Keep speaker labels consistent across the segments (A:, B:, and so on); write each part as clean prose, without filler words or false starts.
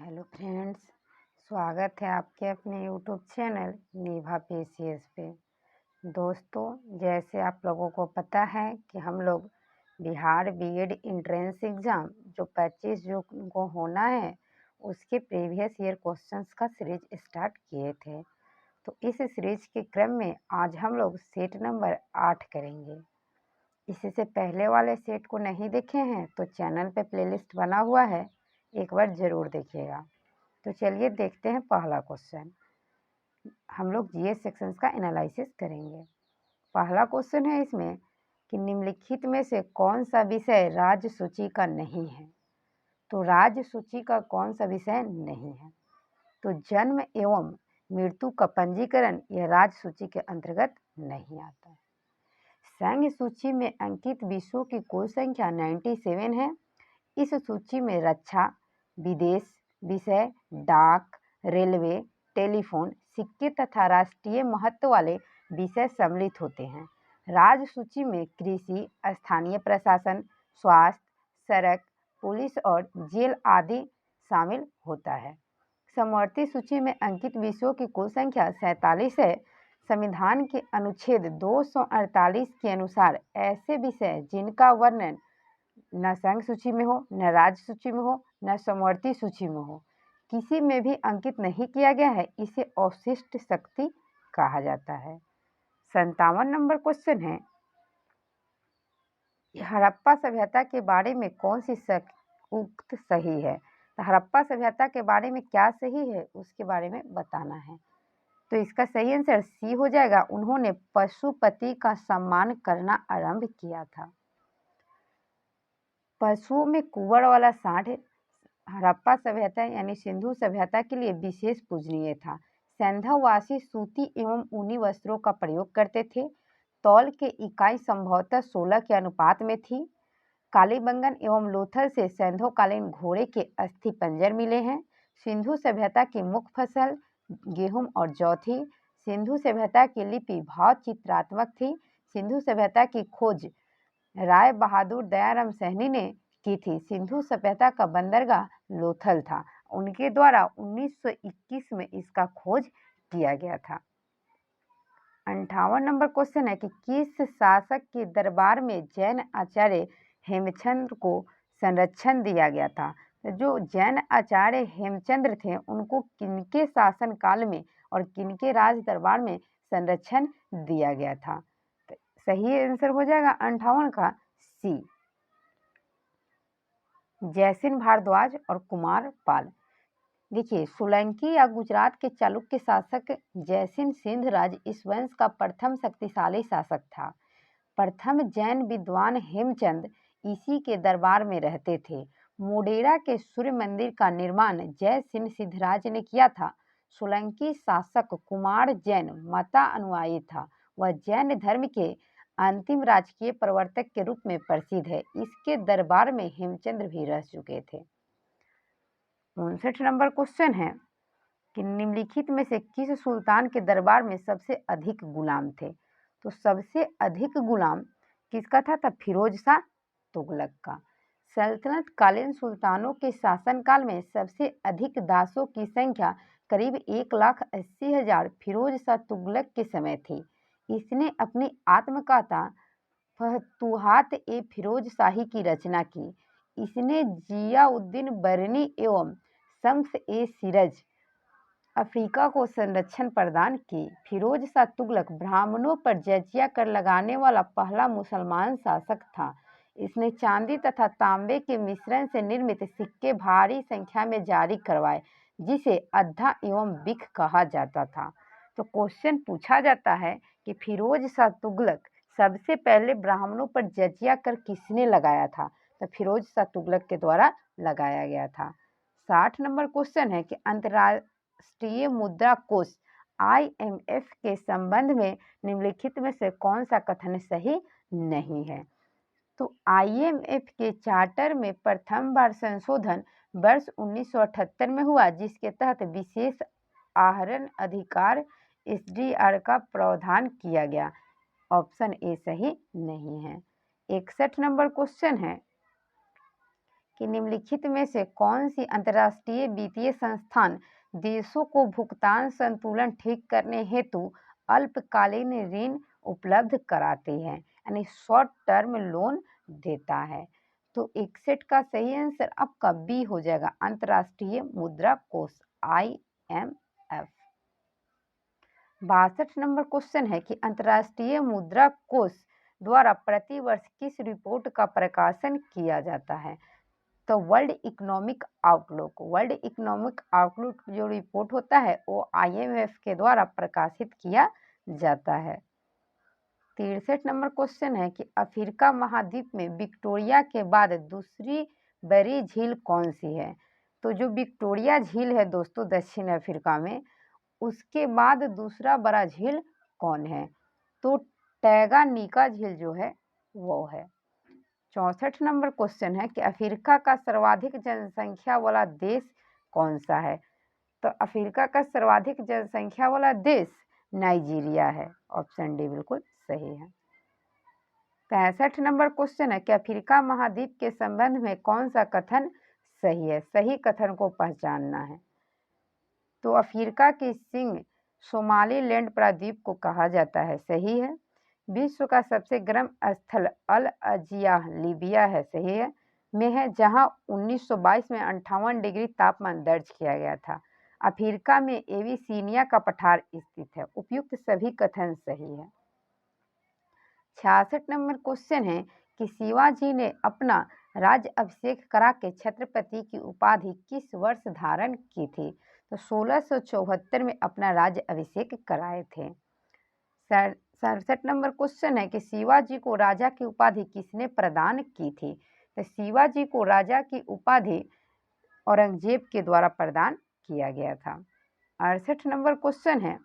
A: Hello friends, स्वागत है आपके अपने यूट्यूब चैनल निभा पीसीएस पे। दोस्तों, जैसे आप लोगों को पता है कि हम लोग बिहार बीएड एंट्रेंस एग्ज़ाम जो 25 जून को होना है, उसके प्रीवियस ईयर क्वेश्चंस का सीरीज स्टार्ट किए थे। तो इस सीरीज के क्रम में आज हम लोग सेट नंबर 8 करेंगे। इससे पहले वाले सेट को नहीं देखे हैं तो चैनल पे प्लेलिस्ट बना हुआ है, एक बार ज़रूर देखिएगा। तो चलिए देखते हैं पहला क्वेश्चन। हम लोग जीएस सेक्शंस का एनालिसिस करेंगे। पहला क्वेश्चन है इसमें कि निम्नलिखित में से कौन सा विषय राज्य सूची का नहीं है। तो राज्य सूची का कौन सा विषय नहीं है? तो जन्म एवं मृत्यु का पंजीकरण यह राज्य सूची के अंतर्गत नहीं आता है। संघ सूची में अंकित विषयों की कुल संख्या 97 है। इस सूची में रक्षा, विदेश विषय, डाक, रेलवे, टेलीफोन, सिक्के तथा राष्ट्रीय महत्व वाले विषय सम्मिलित होते हैं। राज्य सूची में कृषि, स्थानीय प्रशासन, स्वास्थ्य, सड़क, पुलिस और जेल आदि शामिल होता है। समवर्ती सूची में अंकित विषयों की कुल संख्या 47 है। संविधान के अनुच्छेद 248 के अनुसार ऐसे विषय जिनका वर्णन न संघ सूची में हो, न राज्य सूची में हो, न समवर्ती सूची में हो, किसी में भी अंकित नहीं किया गया है, इसे अवशिष्ट शक्ति कहा जाता है। 57 नंबर क्वेश्चन है, हड़प्पा सभ्यता के बारे में कौन सी उक्त सही है? तो हड़प्पा सभ्यता के बारे में क्या सही है उसके बारे में बताना है। तो इसका सही आंसर सी हो जाएगा। उन्होंने पशुपति का सम्मान करना आरंभ किया था। पशुओं में कुंवर वाला सांड हड़प्पा सभ्यता यानी सिंधु सभ्यता के लिए विशेष पूजनीय था। सैंधववासी सूती एवं ऊनी वस्त्रों का प्रयोग करते थे। तौल के इकाई संभवतः 16 के अनुपात में थी। कालीबंगन एवं लोथल से सैंधवकालीन घोड़े के अस्थि पंजर मिले हैं। सिंधु सभ्यता की मुख्य फसल गेहूं और जौ थी। सिंधु सभ्यता की लिपि भाव चित्रात्मक थी। सिंधु सभ्यता की खोज राय बहादुर दयाराम सहनी ने की थी। सिंधु सभ्यता का बंदरगाह लोथल था। उनके द्वारा 1921 में इसका खोज किया गया था। 58 नंबर क्वेश्चन है कि किस शासक के दरबार में जैन आचार्य हेमचंद्र को संरक्षण दिया गया था? जो जैन आचार्य हेमचंद्र थे उनको किनके शासन काल में और किनके राज दरबार में संरक्षण दिया गया था? तो सही आंसर हो जाएगा 58 का सी, जयसिंह भारद्वाज और कुमार पाल। देखिए, सोलंकी या गुजरात के चालुक्य शासक जयसिंह सिंधराज इस वंश का प्रथम शक्तिशाली शासक था। प्रथम जैन विद्वान हेमचंद इसी के दरबार में रहते थे। मोढेरा के सूर्य मंदिर का निर्माण जयसिंह सिद्धराज ने किया था। सोलंकी शासक कुमार जैन मता अनुयायी था। वह जैन धर्म के अंतिम राजकीय प्रवर्तक के रूप में प्रसिद्ध है। इसके दरबार में हेमचंद्र भी रह चुके थे। 59 नंबर क्वेश्चन है कि निम्नलिखित में से किस सुल्तान के दरबार में सबसे अधिक गुलाम थे? तो सबसे अधिक गुलाम किसका था? फिरोज शाह तुगलक का। सल्तनत कालीन सुल्तानों के शासनकाल में सबसे अधिक दासों की संख्या करीब 1,80,000 फिरोज शाह तुगलक के समय थी। इसने अपनी आत्मकथा फतूहात ए फिरोज शाही की रचना की। इसने जियाउद्दीन बरनी एवं शम्स ए सिरज अफ्रीका को संरक्षण प्रदान की। फिरोज शाह तुगलक ब्राह्मणों पर जजिया कर लगाने वाला पहला मुसलमान शासक था। इसने चांदी तथा तांबे के मिश्रण से निर्मित सिक्के भारी संख्या में जारी करवाए, जिसे अद्धा एवं बिख कहा जाता था। तो क्वेश्चन पूछा जाता है कि फिरोज शाह तुगलक सबसे पहले ब्राह्मणों पर जजिया कर किसने लगाया था? तो फिरोज शाह तुगलक के द्वारा लगाया गया था। 60 नंबर क्वेश्चन है कि अंतर्राष्ट्रीय मुद्रा कोष IMF के संबंध में निम्नलिखित में से कौन सा कथन सही नहीं है? तो IMF के चार्टर में प्रथम बार संशोधन वर्ष 1978 में हुआ, जिसके तहत विशेष आहरण अधिकार SDR का प्रावधान किया गया। ऑप्शन ए सही नहीं है। 61 नंबर क्वेश्चन है कि निम्नलिखित में से कौन सी अंतर्राष्ट्रीय वित्तीय संस्थान देशों को भुगतान संतुलन ठीक करने हेतु अल्पकालीन ऋण उपलब्ध कराती है, यानी शॉर्ट टर्म लोन देता है। तो 61 का सही आंसर आपका बी हो जाएगा, अंतर्राष्ट्रीय मुद्रा कोष IMF। 62 नंबर क्वेश्चन है कि अंतर्राष्ट्रीय मुद्रा कोष द्वारा प्रतिवर्ष किस रिपोर्ट का प्रकाशन किया जाता है? तो वर्ल्ड इकोनॉमिक आउटलुक जो रिपोर्ट होता है वो IMF के द्वारा प्रकाशित किया जाता है। 63 नंबर क्वेश्चन है कि अफ्रीका महाद्वीप में विक्टोरिया के बाद दूसरी बड़ी झील कौन सी है? तो जो विक्टोरिया झील है दोस्तों दक्षिण अफ्रीका में, उसके बाद दूसरा बड़ा झील कौन है? तो टैंगानिका झील जो है वो है। 64 नंबर क्वेश्चन है कि अफ्रीका का सर्वाधिक जनसंख्या वाला देश कौन सा है? तो अफ्रीका का सर्वाधिक जनसंख्या वाला देश नाइजीरिया है, ऑप्शन डी बिल्कुल सही है। 65 नंबर क्वेश्चन है कि अफ्रीका महाद्वीप के संबंध में कौन सा कथन सही है? सही कथन को पहचानना है। तो अफ्रीका की सिंह सोमालीलैंड प्रायद्वीप को कहा जाता है, सही है। विश्व का सबसे गर्म स्थल अल अजिया लीबिया है, सही है, में है, जहां 1922 में 58 डिग्री तापमान दर्ज किया गया था। अफ्रीका में एबिसीनिया का पठार स्थित है। उपयुक्त सभी कथन सही है। 66 नंबर क्वेश्चन है कि शिवाजी ने अपना राज्य अभिषेक करा के छत्रपति की उपाधि किस वर्ष धारण की थी? तो 1674 में अपना राज्य अभिषेक कराए थे। 67 नंबर क्वेश्चन है कि शिवाजी को राजा की उपाधि किसने प्रदान की थी? तो शिवाजी को राजा की उपाधि औरंगजेब के द्वारा प्रदान किया गया था। 68 नंबर क्वेश्चन है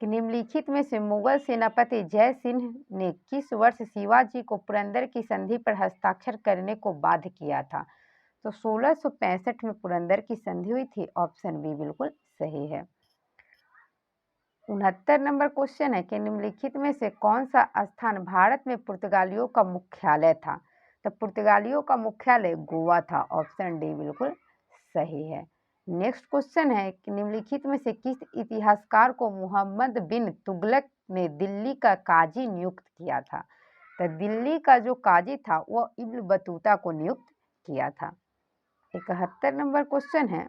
A: कि निम्नलिखित में से मुगल सेनापति जय सिंह ने किस वर्ष शिवाजी को पुरंदर की संधि पर हस्ताक्षर करने को बाध्य किया था? तो 1665 में पुरंदर की संधि हुई थी, ऑप्शन बी बिल्कुल सही है। 69 नंबर क्वेश्चन है कि निम्नलिखित में से कौन सा स्थान भारत में पुर्तगालियों का मुख्यालय था? तो पुर्तगालियों का मुख्यालय गोवा था, ऑप्शन डी बिल्कुल सही है। नेक्स्ट क्वेश्चन है कि निम्नलिखित में से किस इतिहासकार को मोहम्मद बिन तुगलक ने दिल्ली का काजी नियुक्त किया था? तो दिल्ली का जो काजी था वो इब्न बतूता को नियुक्त किया था। 71 नंबर क्वेश्चन है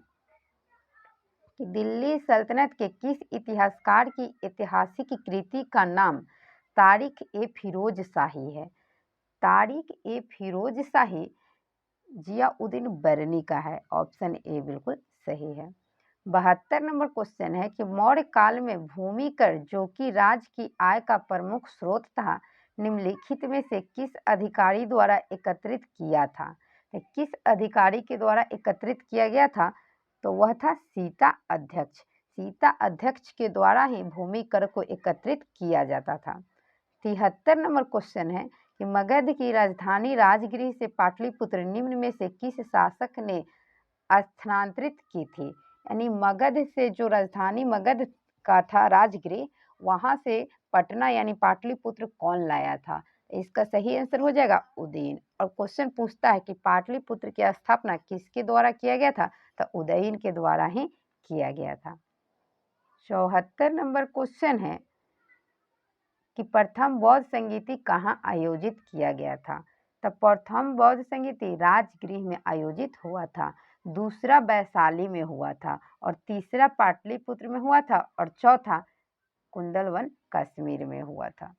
A: कि दिल्ली सल्तनत के किस इतिहासकार की ऐतिहासिक कृति का नाम तारिख ए फिरोज शाही है? तारिख ए फिरोज शाही जियाउद्दीन बरनी का है, ऑप्शन ए बिल्कुल सही है। 72 नंबर क्वेश्चन है कि मौर्य काल में भूमि कर जो कि राज्य की आय का प्रमुख स्रोत था, निम्नलिखित में से किस अधिकारी द्वारा एकत्रित किया था? किस अधिकारी के द्वारा एकत्रित किया गया था? तो वह था सीता अध्यक्ष। सीता अध्यक्ष के द्वारा ही भूमि कर को एकत्रित किया जाता था। 73 नंबर क्वेश्चन है कि मगध की राजधानी राजगृह से पाटलिपुत्र निम्न में से किस शासक ने स्थानांतरित की थी? यानी मगध से जो राजधानी मगध का था राजगृह, वहां से पटना यानी पाटलिपुत्र कौन लाया था? इसका सही आंसर हो जाएगा उदयन। और क्वेश्चन पूछता है कि पाटलिपुत्र की स्थापना किसके द्वारा किया गया था? तो उदयन के द्वारा ही किया गया था। 74 नंबर क्वेश्चन है कि प्रथम बौद्ध संगीति कहाँ आयोजित किया गया था? तो प्रथम बौद्ध संगीति राजगृह में आयोजित हुआ था, दूसरा वैशाली में हुआ था, और तीसरा पाटलिपुत्र में हुआ था, और चौथा कुंदलवन कश्मीर में हुआ था।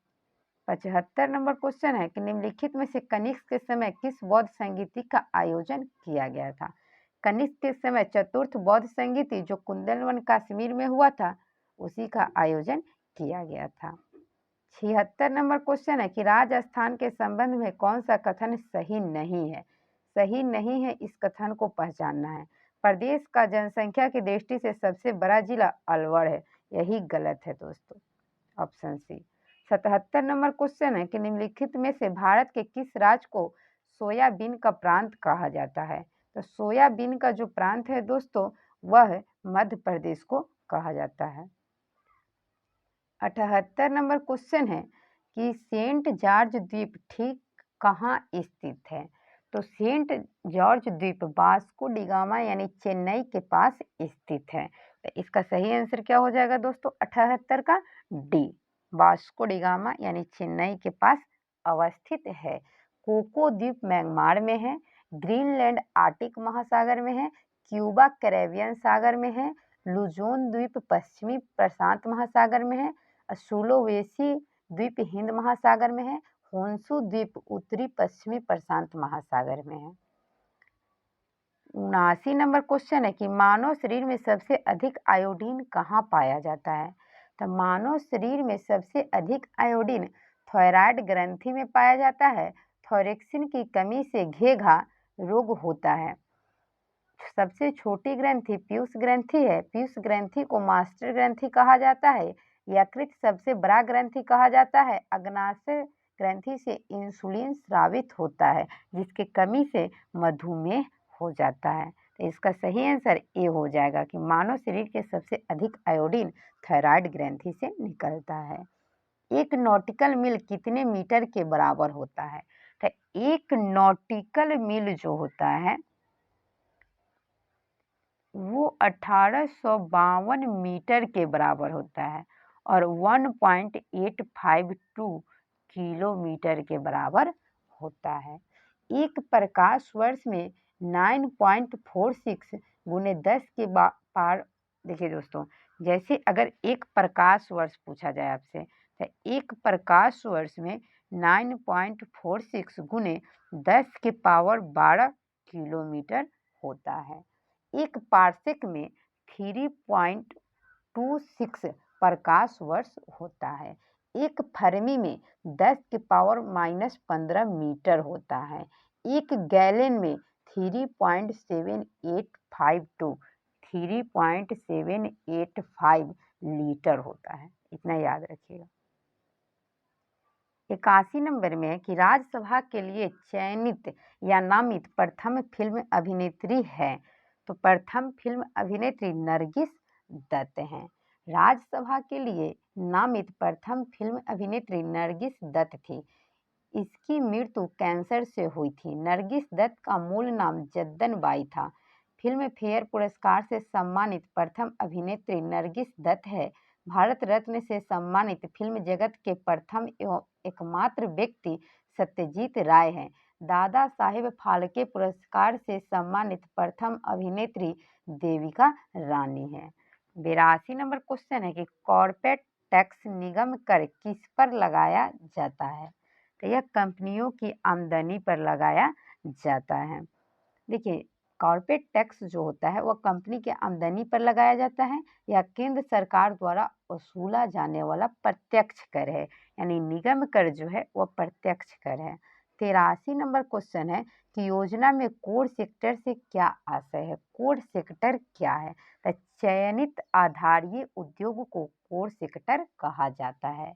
A: 75 नंबर क्वेश्चन है कि निम्नलिखित में से कनिष्क के समय किस बौद्ध संगीति का आयोजन किया गया था? कनिष्क के समय चतुर्थ बौद्ध संगीति जो कुंदलवन कश्मीर में हुआ था, उसी का आयोजन किया गया था। 76 नंबर क्वेश्चन है कि राजस्थान के संबंध में कौन सा कथन सही नहीं है? सही नहीं है, इस कथन को पहचानना है। प्रदेश का जनसंख्या की दृष्टि से सबसे बड़ा जिला अलवर है, यही गलत है दोस्तों, ऑप्शन सी। 77 नंबर क्वेश्चन है कि निम्नलिखित में से भारत के किस राज्य को सोयाबीन का प्रांत कहा जाता है? तो सोयाबीन का जो प्रांत है दोस्तों, वह मध्य प्रदेश को कहा जाता है। 78 नंबर क्वेश्चन है कि सेंट जॉर्ज द्वीप ठीक कहाँ स्थित है? तो सेंट जॉर्ज द्वीप वास्को डिगामा यानी चेन्नई के पास स्थित है। तो इसका सही आंसर क्या हो जाएगा दोस्तों? 78 का डी, वास्को डिगामा यानी चेन्नई के पास अवस्थित है। कोको द्वीप म्यांमार में है। ग्रीनलैंड आर्कटिक महासागर में है। क्यूबा कैरेबियन सागर में है। लुजोन द्वीप पश्चिमी प्रशांत महासागर में है। सुलोवेसी द्वीप हिंद महासागर में है। होन्शु द्वीप उत्तरी पश्चिमी प्रशांत महासागर में है। 79 नंबर क्वेश्चन है कि मानव शरीर में सबसे अधिक आयोडीन कहाँ पाया जाता है? तो मानव शरीर में सबसे अधिक आयोडीन थायराइड ग्रंथि में पाया जाता है। थायरोक्सिन की कमी से घेघा रोग होता है। सबसे छोटी ग्रंथि पीयूष ग्रंथि है। पीयूष ग्रंथि को मास्टर ग्रंथि कहा जाता है। यकृत सबसे बड़ा ग्रंथि कहा जाता है। अग्नाशय ग्रंथि से इंसुलिन स्रावित होता है, जिसकी कमी से मधुमेह हो जाता है। तो इसका सही आंसर ए हो जाएगा कि मानव शरीर के सबसे अधिक आयोडीन थायराइड ग्रंथि से निकलता है। एक नॉटिकल मील कितने मीटर के बराबर होता है? तो एक नॉटिकल मील जो होता है वो 1852 मीटर के बराबर होता है और 1.852 किलोमीटर के बराबर होता है। एक प्रकाश वर्ष में 9.46 गुने 10 के पार। देखिए दोस्तों, जैसे अगर एक प्रकाश वर्ष पूछा जाए आपसे, तो एक प्रकाश वर्ष में 9.46 गुने 10 के पावर 12 किलोमीटर होता है। एक पार्सेक में 3.26 प्रकाश वर्ष होता है। एक फर्मी में 10 के पावर -15 मीटर होता है। एक गैलन में 3.7852 लीटर होता है। इतना याद रखिएगा। 81 नंबर में है कि राज्यसभा के लिए चयनित या नामित प्रथम फिल्म अभिनेत्री है। तो प्रथम फिल्म अभिनेत्री नरगिस दत्त हैं। राज्यसभा के लिए नामित प्रथम फिल्म अभिनेत्री नरगिस दत्त थी। इसकी मृत्यु कैंसर से हुई थी। नरगिस दत्त का मूल नाम जद्दन बाई था। फिल्म फेयर पुरस्कार से सम्मानित प्रथम अभिनेत्री नरगिस दत्त है। भारत रत्न से सम्मानित फिल्म जगत के प्रथम एवं एकमात्र व्यक्ति सत्यजीत राय हैं। दादा साहेब फाल्के पुरस्कार से सम्मानित प्रथम अभिनेत्री देविका रानी है। 82 नंबर क्वेश्चन है कि कॉर्पोरेट टैक्स निगम कर किस पर लगाया जाता है? तो यह कंपनियों की आमदनी पर लगाया जाता है। देखिए, कॉर्पोरेट टैक्स जो होता है वह कंपनी के आमदनी पर लगाया जाता है या केंद्र सरकार द्वारा वसूला जाने वाला प्रत्यक्ष कर है। यानी निगम कर जो है वह प्रत्यक्ष कर है। 83 नंबर क्वेश्चन है कि योजना में कोर सेक्टर से क्या आशय है? कोर सेक्टर क्या है? तो चयनित आधारीय उद्योग को कोर सेक्टर कहा जाता है।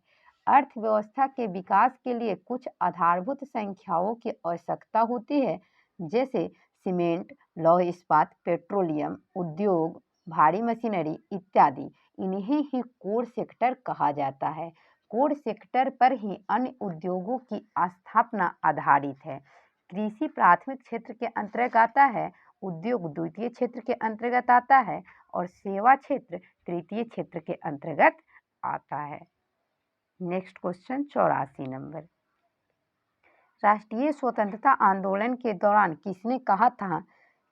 A: अर्थव्यवस्था के विकास के लिए कुछ आधारभूत संख्याओं की आवश्यकता होती है, जैसे सीमेंट, लौह इस्पात, पेट्रोलियम उद्योग, भारी मशीनरी इत्यादि। इन्हें ही कोर सेक्टर कहा जाता है। कोर सेक्टर पर ही अन्य उद्योगों की स्थापना आधारित है। कृषि प्राथमिक क्षेत्र के अंतर्गत आता है, उद्योग द्वितीय क्षेत्र के अंतर्गत आता है और सेवा क्षेत्र तृतीय क्षेत्र के अंतर्गत आता है। Next question 84 number. राष्ट्रीय स्वतंत्रता आंदोलन के दौरान किसने कहा था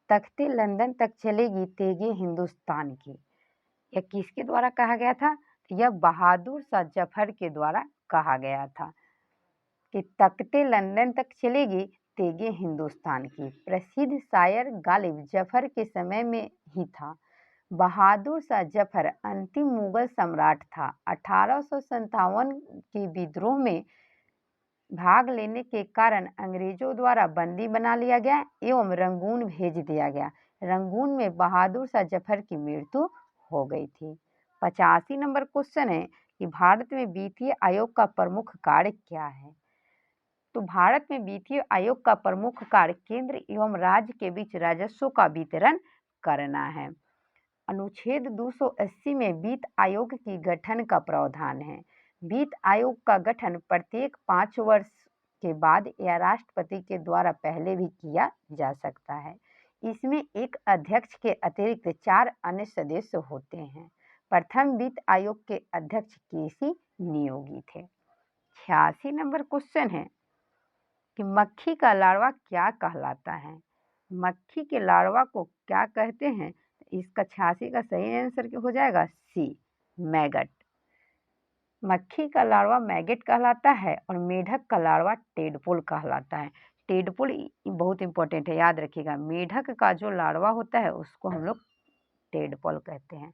A: तख्ते लंदन तक चलेगी तेगे हिंदुस्तान की? यह किसके द्वारा कहा गया था? यह बहादुर शाह जफर के द्वारा कहा गया था कि तख्ते लंदन तक चलेगी तेगे हिंदुस्तान की। प्रसिद्ध शायर गालिब जफर के समय में ही था। बहादुर शाह जफर अंतिम मुगल सम्राट था। 1857 के विद्रोह में भाग लेने के कारण अंग्रेजों द्वारा बंदी बना लिया गया एवं रंगून भेज दिया गया। रंगून में बहादुर शाह जफर की मृत्यु हो गई थी। 85 नंबर क्वेश्चन है कि भारत में वित्तीय आयोग का प्रमुख कार्य क्या है? तो भारत में वित्तीय आयोग का प्रमुख कार्य केंद्र एवं राज्य के बीच राजस्व का वितरण करना है। अनुच्छेद 280 में वित्त आयोग की गठन का प्रावधान है। वित्त आयोग का गठन प्रत्येक 5 वर्ष के बाद या राष्ट्रपति के द्वारा पहले भी किया जा सकता है। इसमें एक अध्यक्ष के अतिरिक्त 4 अन्य सदस्य होते हैं। प्रथम वित्त आयोग के अध्यक्ष केसी नियोगी थे। 86 नंबर क्वेश्चन है कि मक्खी का लार्वा क्या कहलाता है? मक्खी के लार्वा को क्या कहते हैं? इसका 86 का सही आंसर क्या हो जाएगा? सी, मैगट। मक्खी का लार्वा मैगेट कहलाता है और मेढक का लार्वा टेडपोल कहलाता है। टेडपोल बहुत इंपॉर्टेंट है, याद रखिएगा। मेढक का जो लार्वा होता है उसको हम लोग टेडपोल कहते हैं।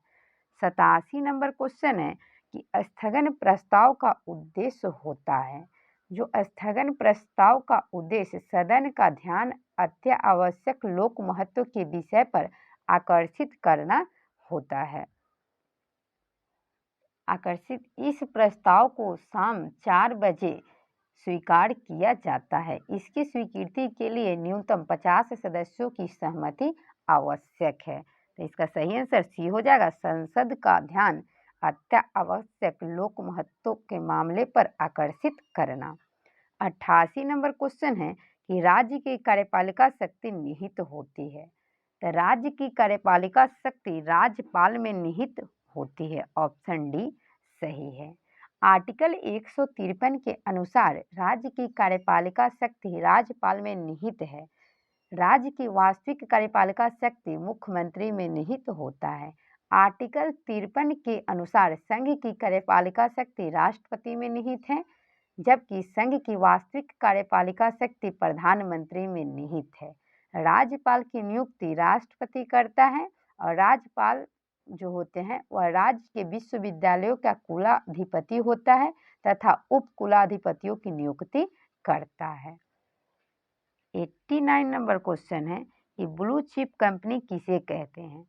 A: 87 नंबर क्वेश्चन है कि स्थगन प्रस्ताव का उद्देश्य होता है। जो स्थगन प्रस्ताव का उद्देश्य सदन का ध्यान अत्यावश्यक लोक महत्व के विषय पर आकर्षित करना होता है। इस प्रस्ताव को शाम 4 बजे स्वीकार किया जाता है। इसकी स्वीकृति के लिए न्यूनतम 50 सदस्यों की सहमति आवश्यक है। तो इसका सही आंसर सी हो जाएगा, संसद का ध्यान अत्यावश्यक लोक महत्व के मामले पर आकर्षित करना। 88 नंबर क्वेश्चन है कि राज्य की कार्यपालिका शक्ति निहित होती है। तो राज्य की कार्यपालिका शक्ति राज्यपाल में निहित होती है। ऑप्शन डी सही है। आर्टिकल 153 के अनुसार राज्य की कार्यपालिका शक्ति राज्यपाल में निहित है। राज्य की वास्तविक कार्यपालिका शक्ति मुख्यमंत्री में निहित होता है। आर्टिकल 53 के अनुसार संघ की कार्यपालिका शक्ति राष्ट्रपति में निहित है, जबकि संघ की वास्तविक कार्यपालिका शक्ति प्रधानमंत्री में निहित है। राज्यपाल की नियुक्ति राष्ट्रपति करता है और राज्यपाल जो होते हैं वह राज्य के विश्वविद्यालयों का कुलाधिपति होता है तथा उप कुलाधिपतियों की नियुक्ति करता है। 89 नंबर क्वेश्चन है कि ब्लू चिप कंपनी किसे कहते हैं?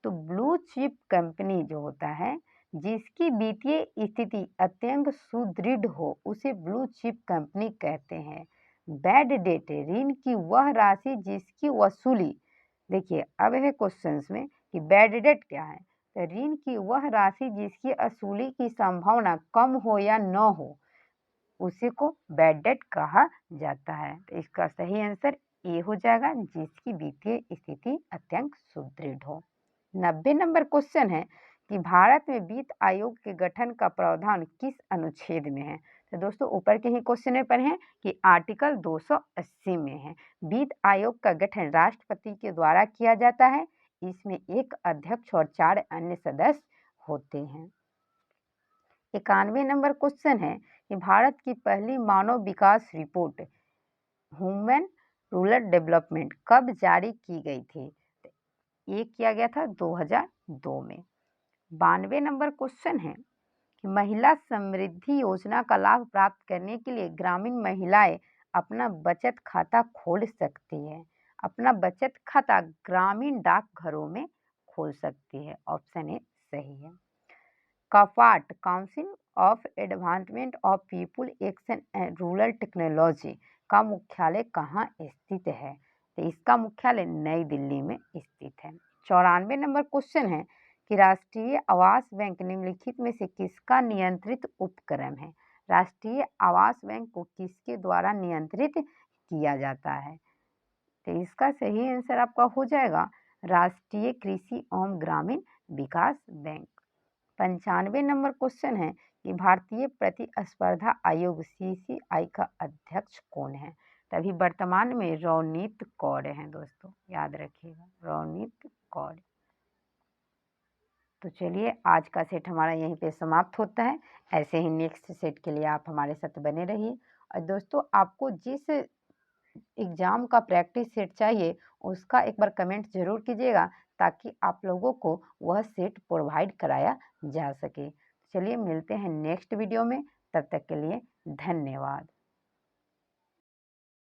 A: तो ब्लू चिप कंपनी जो होता है जिसकी वित्तीय स्थिति अत्यंत सुदृढ़ हो उसे ब्लू चिप कंपनी कहते हैं। बैड डेट ऋण की वह राशि जिसकी वसूली, देखिए अब है क्वेश्चंस में कि बैड डेट क्या है। तो ऋण की वह राशि जिसकी वसूली की संभावना कम हो या न हो उसी को बैड डेट कहा जाता है। तो इसका सही आंसर ए हो जाएगा, जिसकी वित्तीय स्थिति अत्यंत सुदृढ़ हो। 90 नंबर क्वेश्चन है कि भारत में वित्त आयोग के गठन का प्रावधान किस अनुच्छेद में है? तो दोस्तों ऊपर के ही क्वेश्चन में पढ़े हैं कि आर्टिकल 280 में है। वित्त आयोग का गठन राष्ट्रपति के द्वारा किया जाता है। इसमें एक अध्यक्ष और 4 अन्य सदस्य होते हैं। 91 नंबर क्वेश्चन है कि भारत की पहली मानव विकास रिपोर्ट ह्यूमन रूरल डेवलपमेंट कब जारी की गई थी? ये किया गया था 2002 में। 92 नंबर क्वेश्चन है कि महिला समृद्धि योजना का लाभ प्राप्त करने के लिए ग्रामीण महिलाएं अपना बचत खाता खोल सकती है। अपना बचत खाता ग्रामीण डाकघरों में खोल सकती है। ऑप्शन ए सही है। CAPART council of advancement of people action and rural technology का मुख्यालय कहाँ स्थित है? तो इसका मुख्यालय नई दिल्ली में स्थित है। 94 नंबर क्वेश्चन है कि राष्ट्रीय आवास बैंक निम्नलिखित में से किसका नियंत्रित उपक्रम है? राष्ट्रीय आवास बैंक को किसके द्वारा नियंत्रित किया जाता है? तो इसका सही आंसर आपका हो जाएगा राष्ट्रीय कृषि एवं ग्रामीण विकास बैंक। 95 नंबर क्वेश्चन है कि भारतीय प्रतिस्पर्धा आयोग CCI का अध्यक्ष कौन है? तभी वर्तमान में रवनीत कौर हैं दोस्तों, याद रखिएगा रवनीत कौर। तो चलिए आज का सेट हमारा यहीं पे समाप्त होता है। ऐसे ही नेक्स्ट सेट के लिए आप हमारे साथ बने रहिए। और दोस्तों आपको जिस एग्ज़ाम का प्रैक्टिस सेट चाहिए उसका एक बार कमेंट ज़रूर कीजिएगा ताकि आप लोगों को वह सेट प्रोवाइड कराया जा सके। चलिए मिलते हैं नेक्स्ट वीडियो में, तब तक के लिए धन्यवाद।